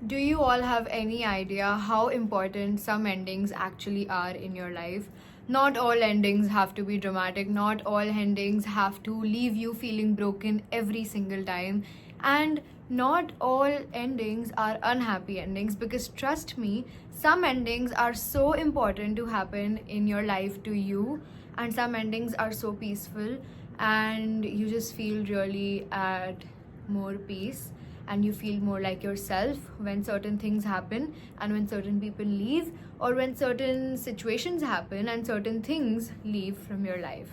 Do you all have any idea how important some endings actually are in your life? Not all endings have to be dramatic, not all endings have to leave you feeling broken every single time, and not all endings are unhappy endings because trust me, some endings are so important to happen in your life to you, and some endings are so peaceful, and you just feel really at more peace and you feel more like yourself when certain things happen and when certain people leave or when certain situations happen and certain things leave from your life.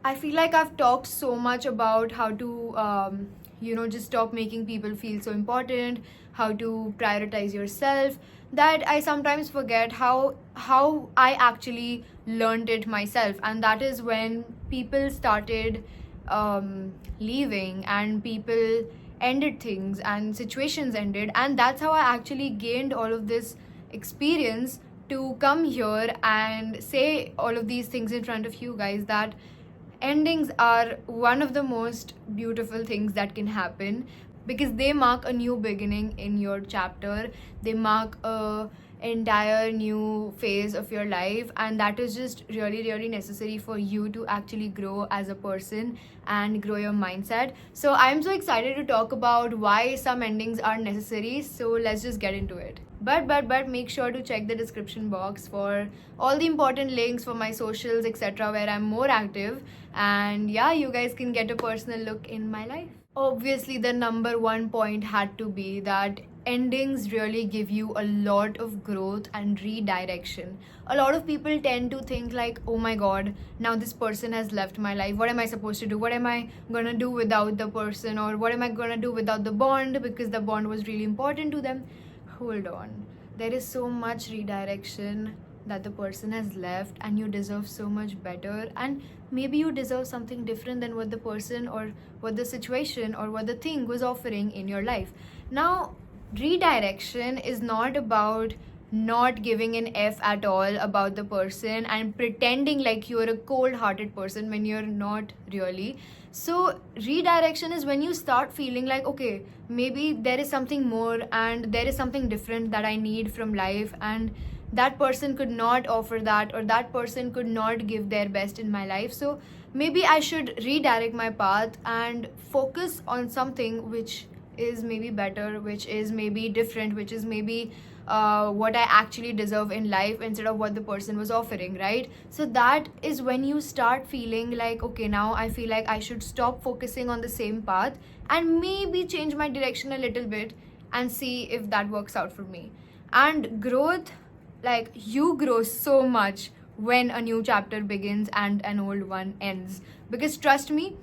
I feel like I've talked so much about how to, just stop making people feel so important, how to prioritize yourself, that I sometimes forget how I actually learned it myself, and that is when people started leaving and people ended things and situations ended, and that's how I actually gained all of this experience to come here and say all of these things in front of you guys, that endings are one of the most beautiful things that can happen because they mark a new beginning in your chapter. They mark a entire new phase of your life, and that is just really necessary for you to actually grow as a person and grow your mindset. So I'm so excited to talk about why some endings are necessary, so let's just get into it. But make sure to check the description box for all the important links for my socials, etc., where I'm more active, and yeah, you guys can get a personal look in my life. Obviously, the number one point had to be that endings really give you a lot of growth and redirection. A lot of people tend to think like, oh my god, now this person has left my life. What am I supposed to do? What am I gonna do without the person? Or what am I gonna do without the bond? Because the bond was really important to them. Hold on. There is so much redirection that the person has left, and you deserve so much better. And maybe you deserve something different than what the person or what the situation or what the thing was offering in your life. Now, redirection is not about not giving an F at all about the person and pretending like you're a cold hearted person when you're not really. So, redirection is when you start feeling like, okay, maybe there is something more and there is something different that I need from life, and that person could not offer that, or that person could not give their best in my life. So, maybe I should redirect my path and focus on something which is maybe better, which is maybe different, which is maybe what I actually deserve in life instead of what the person was offering, right? So that is when you start feeling like, okay, now I feel like I should stop focusing on the same path and maybe change my direction a little bit and see if that works out for me. And growth, like, you grow so much when a new chapter begins and an old one ends. Because trust me,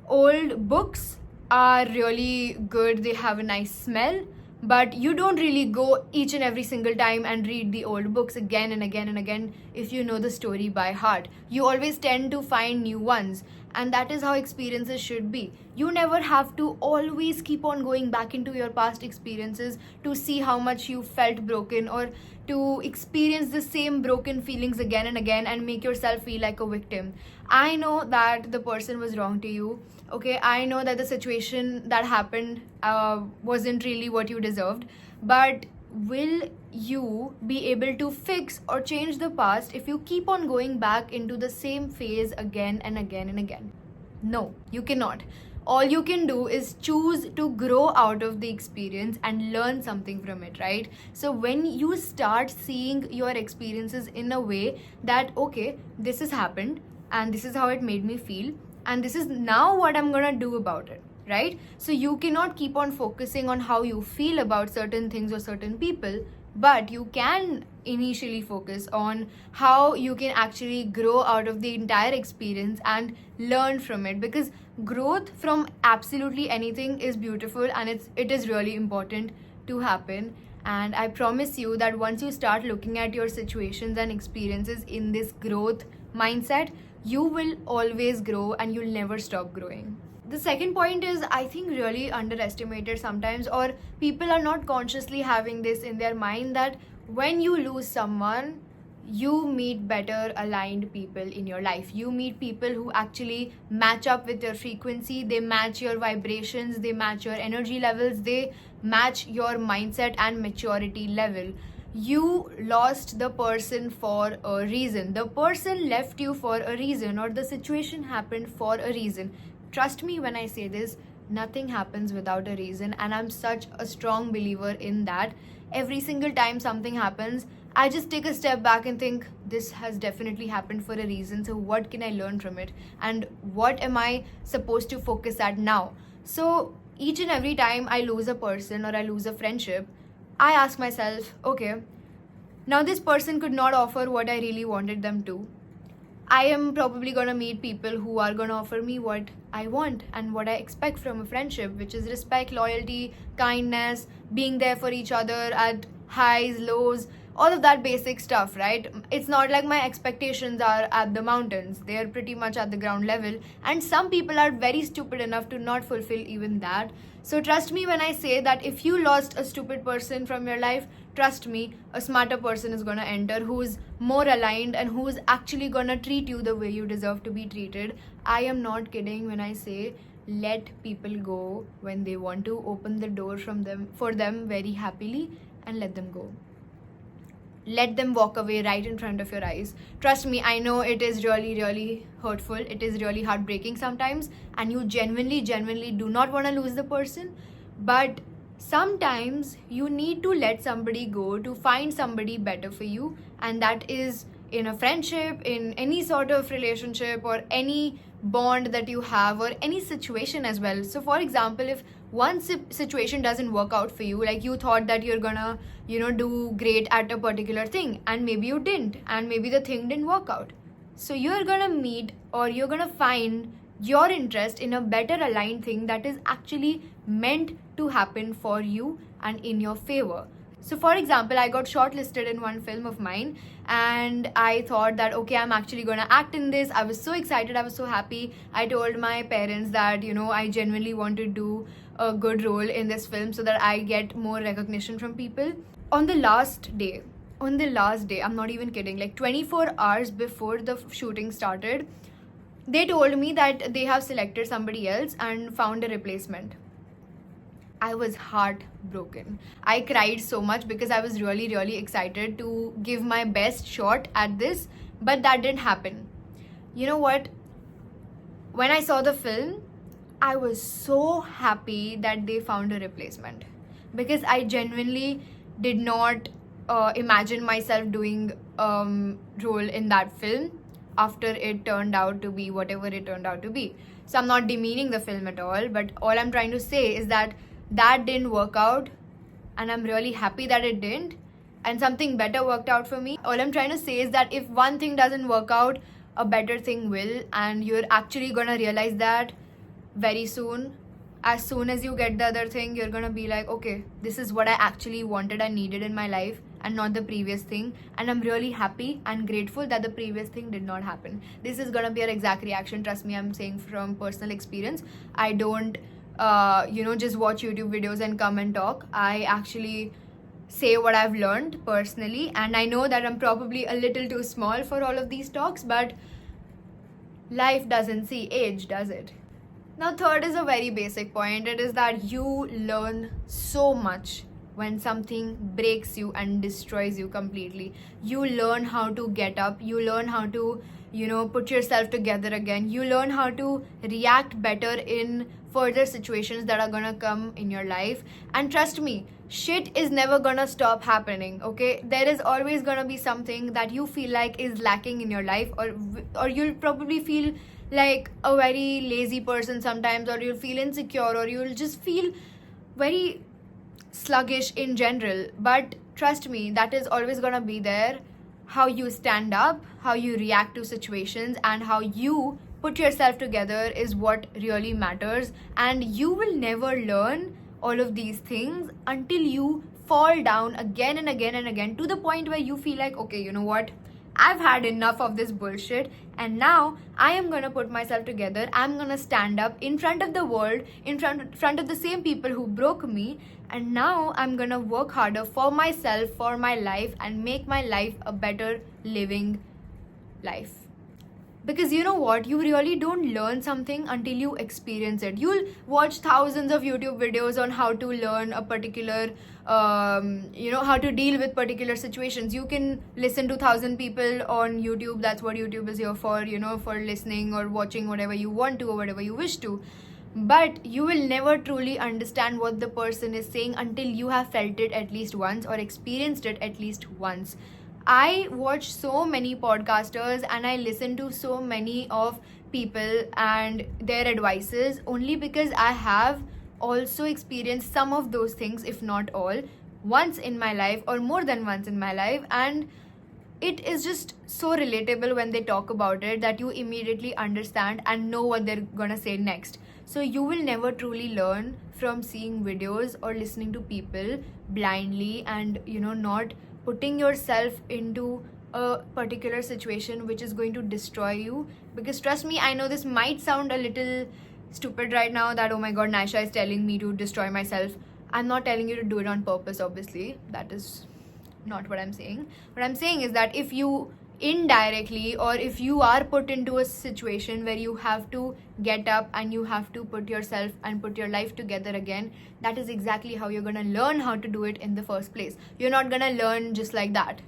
old books are really good, they have a nice smell, but you don't really go each and every single time and read the old books again and again and again if you know the story by heart. You always tend to find new ones, and that is how experiences should be. You never have to always keep on going back into your past experiences to see how much you felt broken, or to experience the same broken feelings again and again and make yourself feel like a victim. I know that the person was wrong to you. Okay, I know that the situation that happened wasn't really what you deserved, but will you be able to fix or change the past if you keep on going back into the same phase again and again and again? No, you cannot. All you can do is choose to grow out of the experience and learn something from it, right? So when you start seeing your experiences in a way that, okay, this has happened and this is how it made me feel, and this is now what I'm gonna do about it, right? So you cannot keep on focusing on how you feel about certain things or certain people, but you can initially focus on how you can actually grow out of the entire experience and learn from it, because growth from absolutely anything is beautiful, and it is really important to happen. And I promise you that once you start looking at your situations and experiences in this growth mindset, you will always grow and you'll never stop growing. The second point is, I think, really underestimated sometimes, or people are not consciously having this in their mind, that when you lose someone, you meet better aligned people in your life. You meet people who actually match up with your frequency, they match your vibrations, they match your energy levels, they match your mindset and maturity level. You lost the person for a reason. The person left you for a reason, or the situation happened for a reason. Trust me when I say this, nothing happens without a reason, and I'm such a strong believer in that. Every single time something happens, I just take a step back and think, this has definitely happened for a reason. So, what can I learn from it? And what am I supposed to focus at now? So, each and every time I lose a person or I lose a friendship, I ask myself, okay, now this person could not offer what I really wanted them to. I am probably gonna meet people who are gonna offer me what I want and what I expect from a friendship, which is respect, loyalty, kindness, being there for each other at highs, lows, all of that basic stuff, right? It's not like my expectations are at the mountains, they are pretty much at the ground level, and some people are very stupid enough to not fulfill even that. So, trust me when I say that if you lost a stupid person from your life, trust me, a smarter person is gonna enter who's more aligned and who's actually gonna treat you the way you deserve to be treated. I am not kidding when I say let people go when they want to. Open the door for them very happily and let them go. Let them walk away right in front of your eyes. Trust me, I know it is really, really hurtful. It is really heartbreaking sometimes, and you genuinely do not want to lose the person. But sometimes you need to let somebody go to find somebody better for you, and that is in a friendship, in any sort of relationship, or any bond that you have, or any situation as well. So, for example, if one situation doesn't work out for you, like you thought that you're gonna do great at a particular thing, and maybe you didn't, and maybe the thing didn't work out, so you're gonna meet, or you're gonna find your interest in a better aligned thing that is actually meant to happen for you and in your favor. So, for example, I got shortlisted in one film of mine, and I thought that, okay, I'm actually going to act in this. I was so excited. I was so happy. I told my parents that, I genuinely want to do a good role in this film so that I get more recognition from people. On the last day, I'm not even kidding, like 24 hours before the shooting started, they told me that they have selected somebody else and found a replacement. I was heartbroken. I cried so much because I was really, really excited to give my best shot at this, but that didn't happen. You know what? When I saw the film, I was so happy that they found a replacement, because I genuinely did not imagine myself doing role in that film after it turned out to be whatever it turned out to be. So, I'm not demeaning the film at all, but all I'm trying to say is that didn't work out, and I'm really happy that it didn't, and something better worked out for me. All I'm trying to say is that if one thing doesn't work out, a better thing will, and you're actually gonna realize that very soon. As soon as you get the other thing, you're gonna be like, okay, this is what I actually wanted and needed in my life, and not the previous thing. And I'm really happy and grateful that the previous thing did not happen. This is gonna be an exact reaction. Trust me, I'm saying from personal experience. I don't just watch YouTube videos and come and talk. I actually say what I've learned personally, and I know that I'm probably a little too small for all of these talks, but life doesn't see age, does it? Now, third is a very basic point. It is that you learn so much when something breaks you and destroys you completely. You learn how to get up. You learn how to, put yourself together again. You learn how to react better in further situations that are gonna come in your life. And trust me, shit is never gonna stop happening, okay? There is always gonna be something that you feel like is lacking in your life, or you'll probably feel like a very lazy person sometimes, or you'll feel insecure, or you'll just feel very sluggish in general. But trust me, that is always gonna be there. How you stand up, how you react to situations, and how you put yourself together is what really matters. And you will never learn all of these things until you fall down again and again and again, to the point where you feel like, okay, you know what, I've had enough of this bullshit, and now I am gonna put myself together. I'm gonna stand up in front of the world, in front of the same people who broke me, and now I'm gonna work harder for myself, for my life, and make my life a better living life. Because you know what, you really don't learn something until you experience it. You'll watch thousands of YouTube videos on how to learn a particular how to deal with particular situations. You can listen to 1,000 people on YouTube. That's what YouTube is here for, for listening or watching whatever you want to or whatever you wish to. But you will never truly understand what the person is saying until you have felt it at least once or experienced it at least once. I watch so many podcasters and I listen to so many of people and their advices only because I have also experienced some of those things, if not all, once in my life or more than once in my life. And it is just so relatable when they talk about it that you immediately understand and know what they're gonna say next. So you will never truly learn from seeing videos or listening to people blindly and not putting yourself into a particular situation which is going to destroy you. Because trust me, I know this might sound a little stupid right now that, oh my god, Naisha is telling me to destroy myself. I'm not telling you to do it on purpose, obviously. That is not what I'm saying. What I'm saying is that if you indirectly, or if you are put into a situation where you have to get up and you have to put yourself and put your life together again, that is exactly how you're gonna learn how to do it in the first place. You're not gonna learn just like that.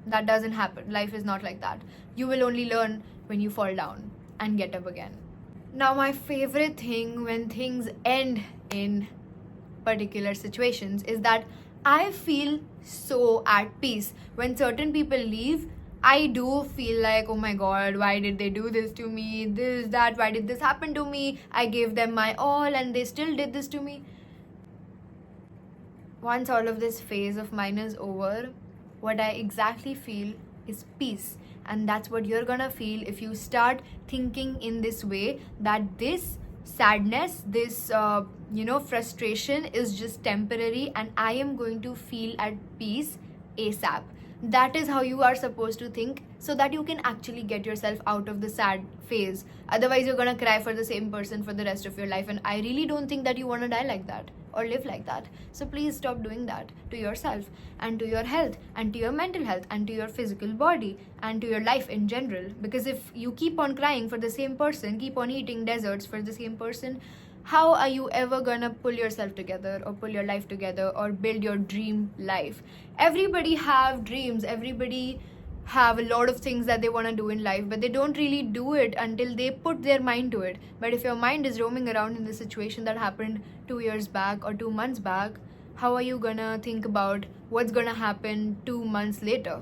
That doesn't happen. Life is not like that. You will only learn when you fall down and get up again. Now, my favorite thing when things end in particular situations is that I feel so at peace. When certain people leave, I do feel like, oh my god, why did they do this to me? This, that, why did this happen to me? I gave them my all and they still did this to me. Once all of this phase of mine is over, what I exactly feel is peace. And that's what you're gonna feel if you start thinking in this way, that this sadness, this frustration is just temporary and I am going to feel at peace ASAP. That is how you are supposed to think, so that you can actually get yourself out of the sad phase. Otherwise, you're gonna cry for the same person for the rest of your life, and I really don't think that you wanna die like that or live like that. So please stop doing that to yourself and to your health and to your mental health and to your physical body and to your life in general. Because if you keep on crying for the same person, keep on eating desserts for the same person, how are you ever gonna pull yourself together or pull your life together or build your dream life? Everybody have dreams, everybody have a lot of things that they want to do in life, but they don't really do it until they put their mind to it. But if your mind is roaming around in the situation that happened 2 years back or 2 months back, how are you gonna think about what's gonna happen 2 months later,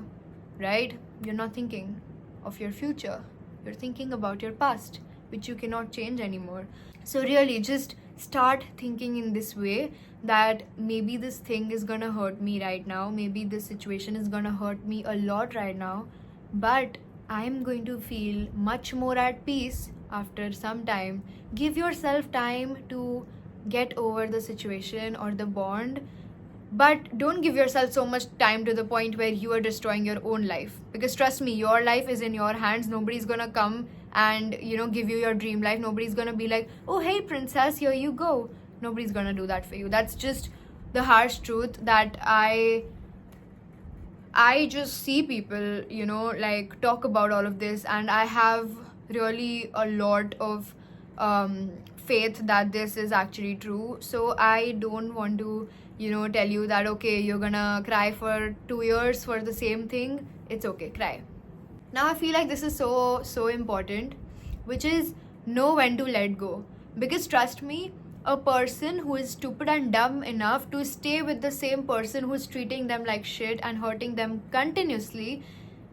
right? You're not thinking of your future. You're thinking about your past, which you cannot change anymore. So really, just start thinking in this way, that maybe this thing is gonna hurt me right now, maybe this situation is gonna hurt me a lot right now, but I'm going to feel much more at peace after some time. Give yourself time to get over the situation or the bond, but don't give yourself so much time to the point where you are destroying your own life. Because trust me, your life is in your hands. Nobody's gonna come and give you your dream life. Nobody's gonna be like, oh hey princess, here you go. Nobody's gonna do that for you. That's just the harsh truth, that I just see people talk about all of this, and I have really a lot of faith that this is actually true. So I don't want to tell you that okay, you're gonna cry for 2 years for the same thing. It's okay, cry. Now I feel like this is so important, which is know when to let go. Because trust me, a person who is stupid and dumb enough to stay with the same person who's treating them like shit and hurting them continuously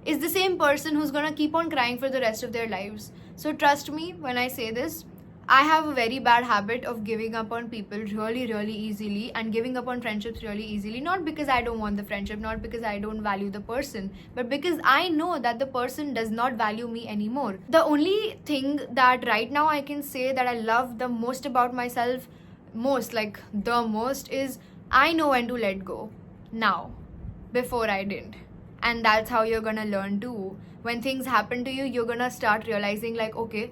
is the same person who's gonna keep on crying for the rest of their lives. So trust me when I say this. I have a very bad habit of giving up on people really easily, and giving up on friendships really easily. Not because I don't want the friendship, not because I don't value the person, but because I know that the person does not value me anymore. The only thing that right now I can say that I love the most about myself, is I know when to let go now. Before I didn't. And that's how you're gonna learn too. When things happen to you, you're gonna start realizing, like, okay,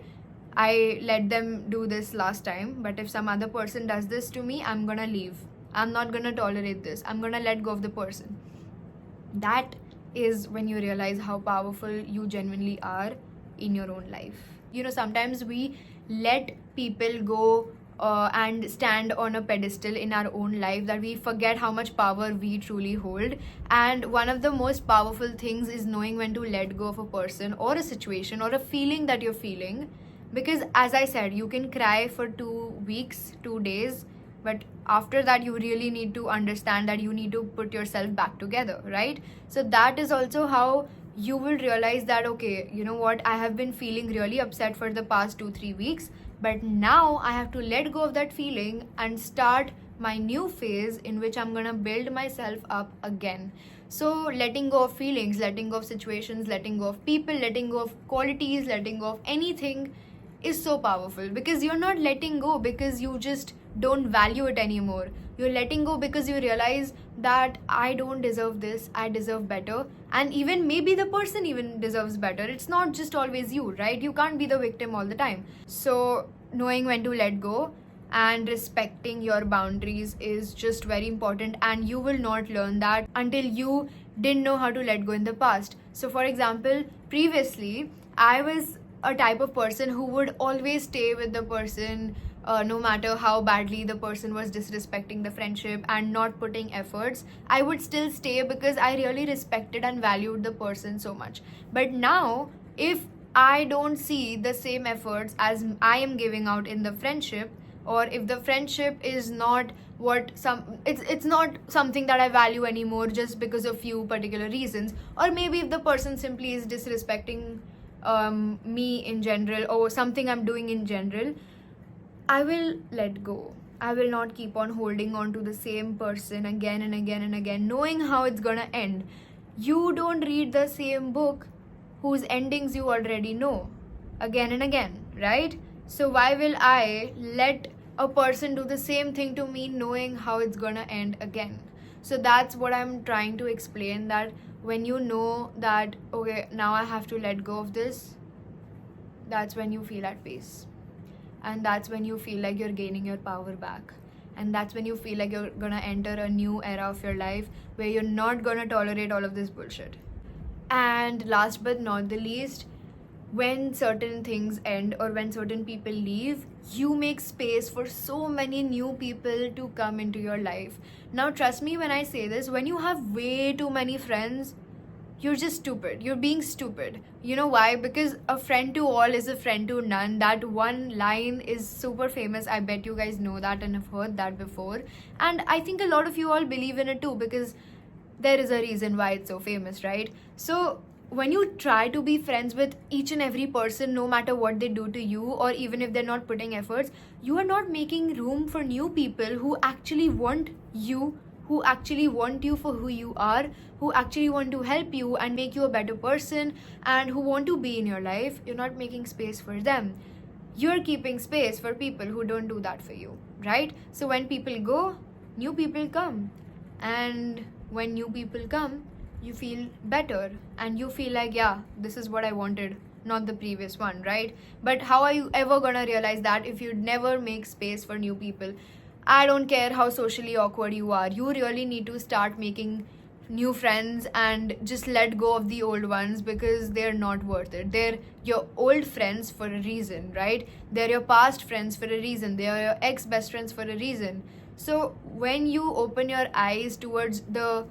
I let them do this last time, but if some other person does this to me, I'm gonna leave. I'm not gonna tolerate this. I'm gonna let go of the person. That is when you realize how powerful you genuinely are in your own life. You know, sometimes we let people go and stand on a pedestal in our own life, that we forget how much power we truly hold. And one of the most powerful things is knowing when to let go of a person or a situation or a feeling that you're feeling. Because as I said, you can cry for 2 weeks, 2 days, but after that you really need to understand that you need to put yourself back together, right? So that is also how you will realize that, okay, you know what, I have been feeling really upset for the past 2-3 weeks, but now I have to let go of that feeling and start my new phase in which I'm gonna build myself up again. So letting go of feelings, letting go of situations, letting go of people, letting go of qualities, letting go of anything is so powerful, because you're not letting go because you just don't value it anymore. You're letting go because you realize that I don't deserve this, I deserve better, and even maybe the person even deserves better. It's not just always you, right? You can't be the victim all the time. So knowing when to let go and respecting your boundaries is just very important, and you will not learn that until you didn't know how to let go in the past. So for example, previously I was a type of person who would always stay with the person, no matter how badly the person was disrespecting the friendship and not putting efforts. I would still stay because I really respected and valued the person so much. But now, if I don't see the same efforts as I am giving out in the friendship, or if the friendship is not it's not something that I value anymore just because of few particular reasons, or maybe if the person simply is disrespecting me in general, or something I'm doing in general, I will let go. I will not keep on holding on to the same person again and again and again, knowing how it's gonna end. You don't read the same book whose endings you already know again and again, right? So why will I let a person do the same thing to me knowing how it's gonna end again? So that's what I'm trying to explain, that when you know that, okay, now I have to let go of this, that's when you feel at peace. And that's when you feel like you're gaining your power back. And that's when you feel like you're gonna enter a new era of your life where you're not gonna tolerate all of this bullshit. And last but not the least, when certain things end or when certain people leave, you make space for so many new people to come into your life. Now, trust me when I say this, when you have way too many friends, you're just stupid. You're being stupid. You know why? Because a friend to all is a friend to none. That one line is super famous. I bet you guys know that and have heard that before. And I think a lot of you all believe in it too, because there is a reason why it's so famous, right? So when you try to be friends with each and every person, no matter what they do to you, or even if they're not putting efforts, you are not making room for new people who actually want you, who actually want you for who you are, who actually want to help you and make you a better person, and who want to be in your life. You're not making space for them. You're keeping space for people who don't do that for you, right? So when people go, new people come. And when new people come, you feel better and you feel like, yeah, this is what I wanted, not the previous one, right? But how are you ever gonna realize that if you never make space for new people? I don't care how socially awkward you are, you really need to start making new friends and just let go of the old ones, because they're not worth it. They're your old friends for a reason, right? They're your past friends for a reason. They are your ex-best friends for a reason. So when you open your eyes towards the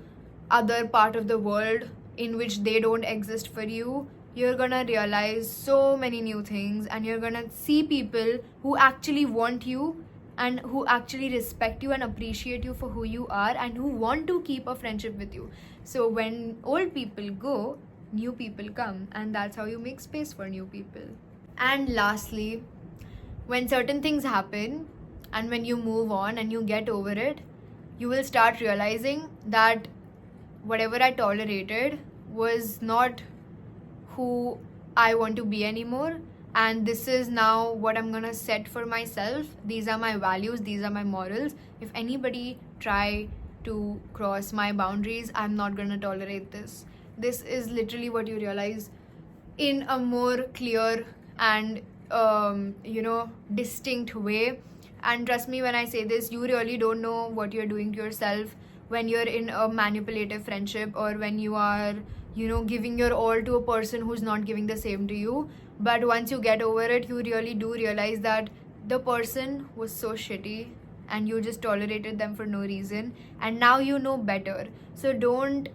other part of the world in which they don't exist for you, you're gonna realize so many new things, and you're gonna see people who actually want you and who actually respect you and appreciate you for who you are and who want to keep a friendship with you. So when old people go, new people come, and that's how you make space for new people. And lastly, when certain things happen and when you move on and you get over it, you will start realizing that whatever I tolerated was not who I want to be anymore, and this is now what I'm gonna set for myself. These are my values, these are my morals. If anybody try to cross my boundaries, I'm not gonna tolerate this. this is literally what you realize in a more clear and distinct way. And trust me when I say this, you really don't know what you're doing to yourself when you're in a manipulative friendship, or when you are giving your all to a person who's not giving the same to you. But once you get over it, you really do realize that the person was so shitty and you just tolerated them for no reason, and now you know better. So don't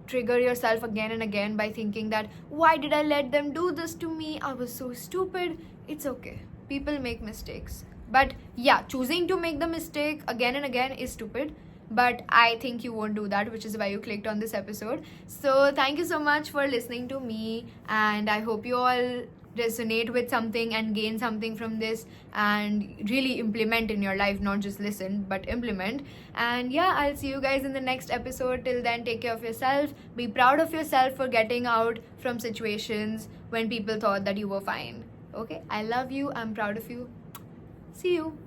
trigger yourself again and again by thinking that, why did I let them do this to me, I was so stupid. It's okay, people make mistakes. But yeah, choosing to make the mistake again and again is stupid, but I think you won't do that, which is why you clicked on this episode. So thank you so much for listening to me, and I hope you all resonate with something and gain something from this, and really implement in your life, not just listen but implement. And yeah, I'll see you guys in the next episode. Till then, take care of yourself, be proud of yourself for getting out from situations when people thought that you were fine. Okay, I love you, I'm proud of you. See you.